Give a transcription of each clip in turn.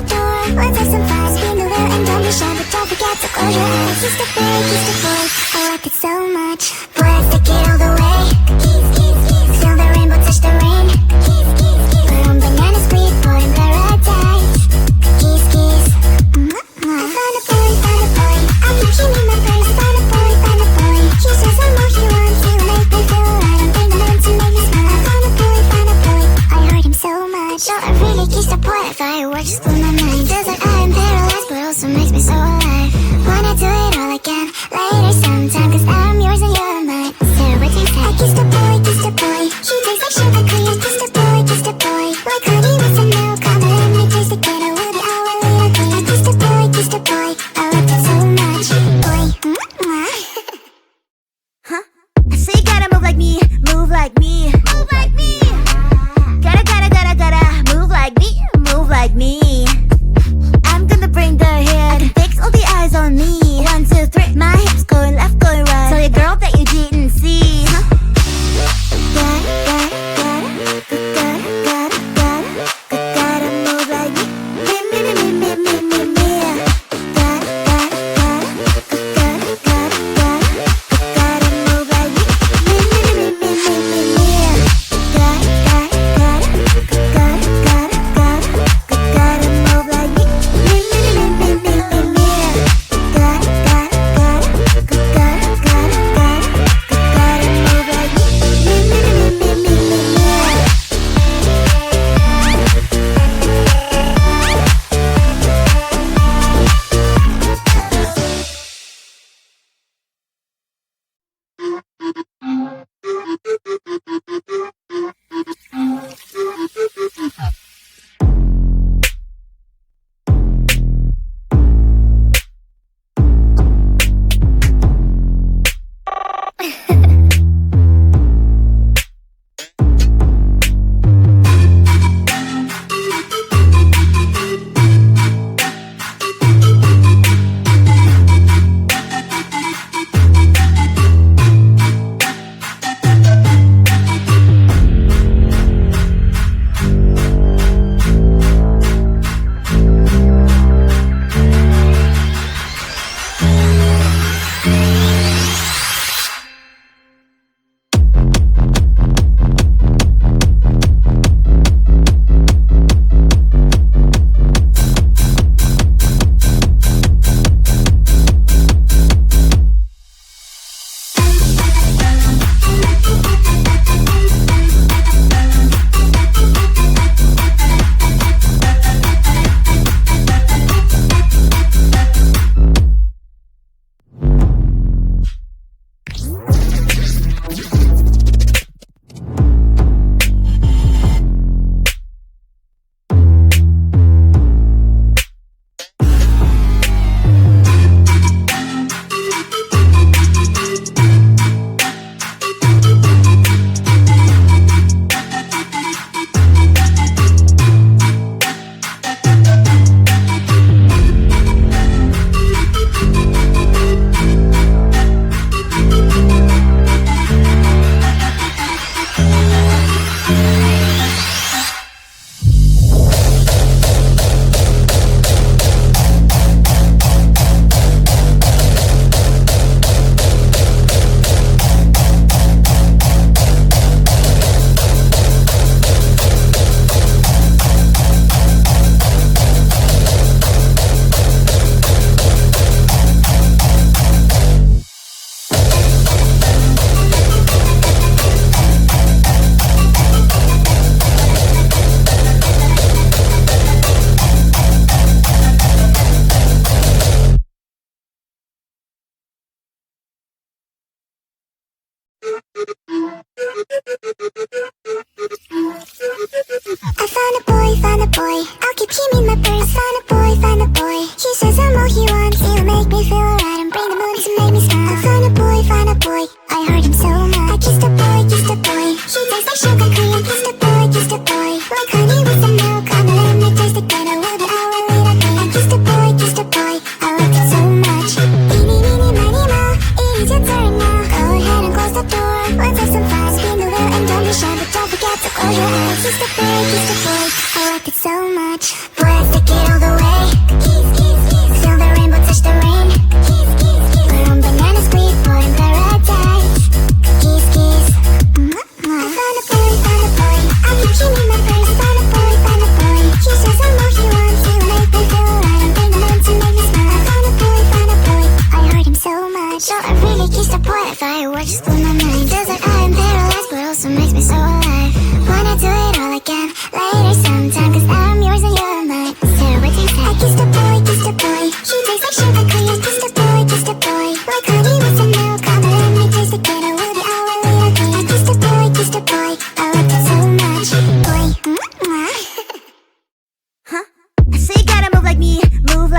door. Let's have some fun, spin the wheel and don't be shy, but don't forget to close your eyes. Kiss the boy, kiss the boy, I like it so much. Boy, let's take it all the way. Kiss, kiss, kiss, feel the rainbow touch the rain. Kiss, kiss, kiss, we're on banana split, boy in paradise. Kiss, kiss. I found a boy, I keep him in my purse. Found a boy, he says I'm all he wants to make me feel right. I'm thinking him to make me smile. I found a boy, I heard him so much. No, I really kiss the boy, fireworks just blew my mind. Feels like I am paralyzed, but also makes me so alive. Wanna do it all again, later sometime, cause I'm yours and you're mine. So what do you say? I kiss the boy, he tastes like sugar clear. Kiss the boy, like honey with some milk. Come and let me taste it, get a woody, I will lead a queen. I kiss the boy, I loved it so much. Boy, Huh? I say you gotta move like me, move like me, move like me. Gotta move like me, move like me. I'm gonna bring the hair, I can fix all the eyes on me. 1, 2, 3, my hips going left, going right. Tell your girl that you didn't see, huh? Gotta move like me, me. Gotta move like me, Gotta move like me,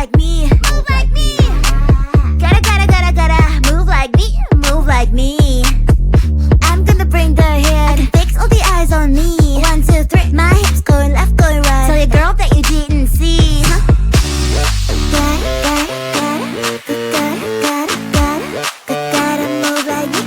like me. Move like me. Gotta move like me. Move like me. I'm gonna bring the hit. I can fix all the eyes on me. 1, 2, 3. My hips going left, going right. Tell your girl that you didn't see. Gotta move like me.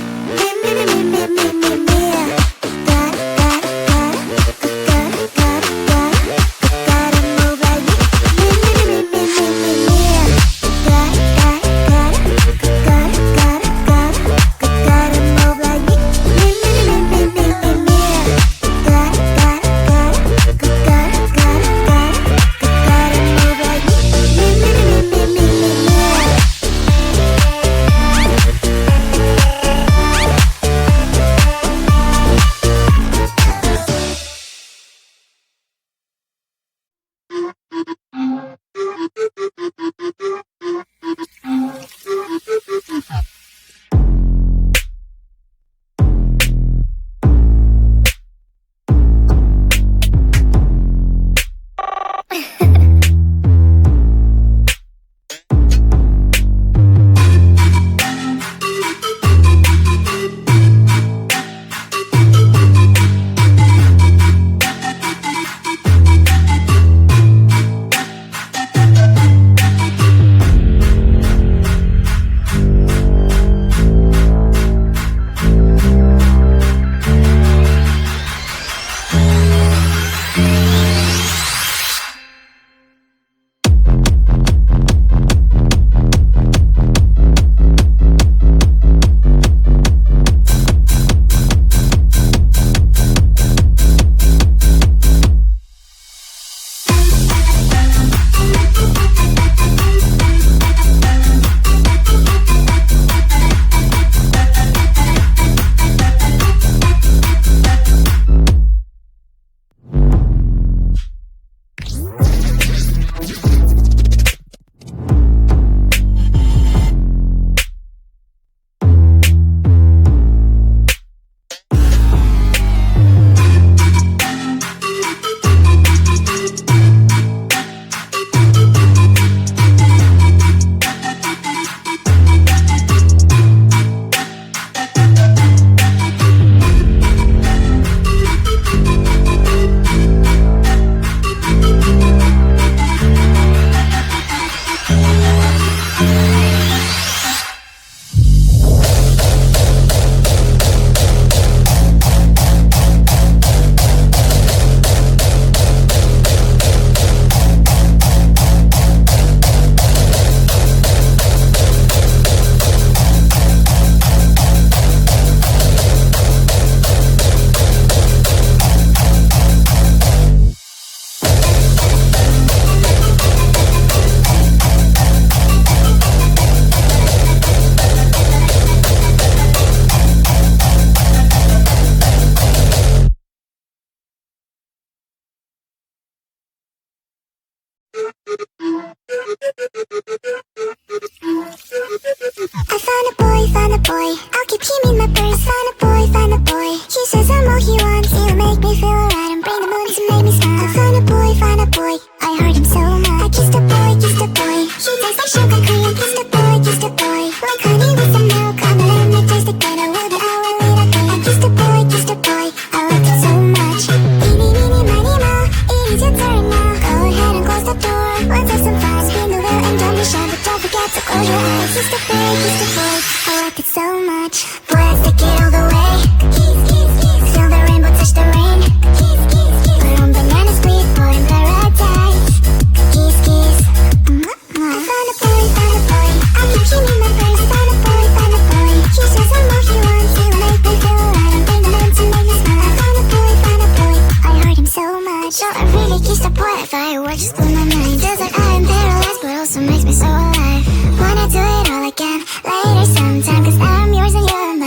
Found a boy, I'll keep him in my purse. Found a boy, found a boy. He says I'm all he wants. He'll make me feel alright and bring the moon to make me smile. I found a boy, found a boy. I heard him so much. I kissed a boy, kissed a boy. He tastes like sugar cream. Kissed a boy, kissed a boy. Like honey with some milk on the lemon. It tasted good. I will be our little thing. I kissed a boy, kissed a boy. I liked it so much. Eeny, meeny, miny, mo. It is your turn now. Go ahead and close the door. Let's have some fun. Spin the wheel and don't be shy, but don't forget to close your eyes. Kissed a boy, kissed a boy. I like it so much. Boy, I stick it all the way. Feel the rainbow touch the rain. Put on banana split, pour in paradise. Kiss, kiss. I found a boy, found a boy. I'll keep him in my purse. Found a boy, found a boy. He says I'm all he wants. He'll make me feel alright and bring the moon to make me smile. I found a boy, found a boy. I heard him so much. So I really kissed a boy. Fireworks just blew my mind. Feels like I am paralyzed, but also makes me so alive. Wanna do it all again later sometime, 'cause I'm yours and you're mine.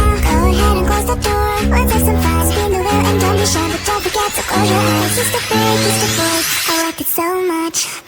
now. Go ahead and close the door. Let's have some fun. Spin the wheel and don't be shy, but don't forget to close your eyes. He's the big, he's the boy. I like it so much.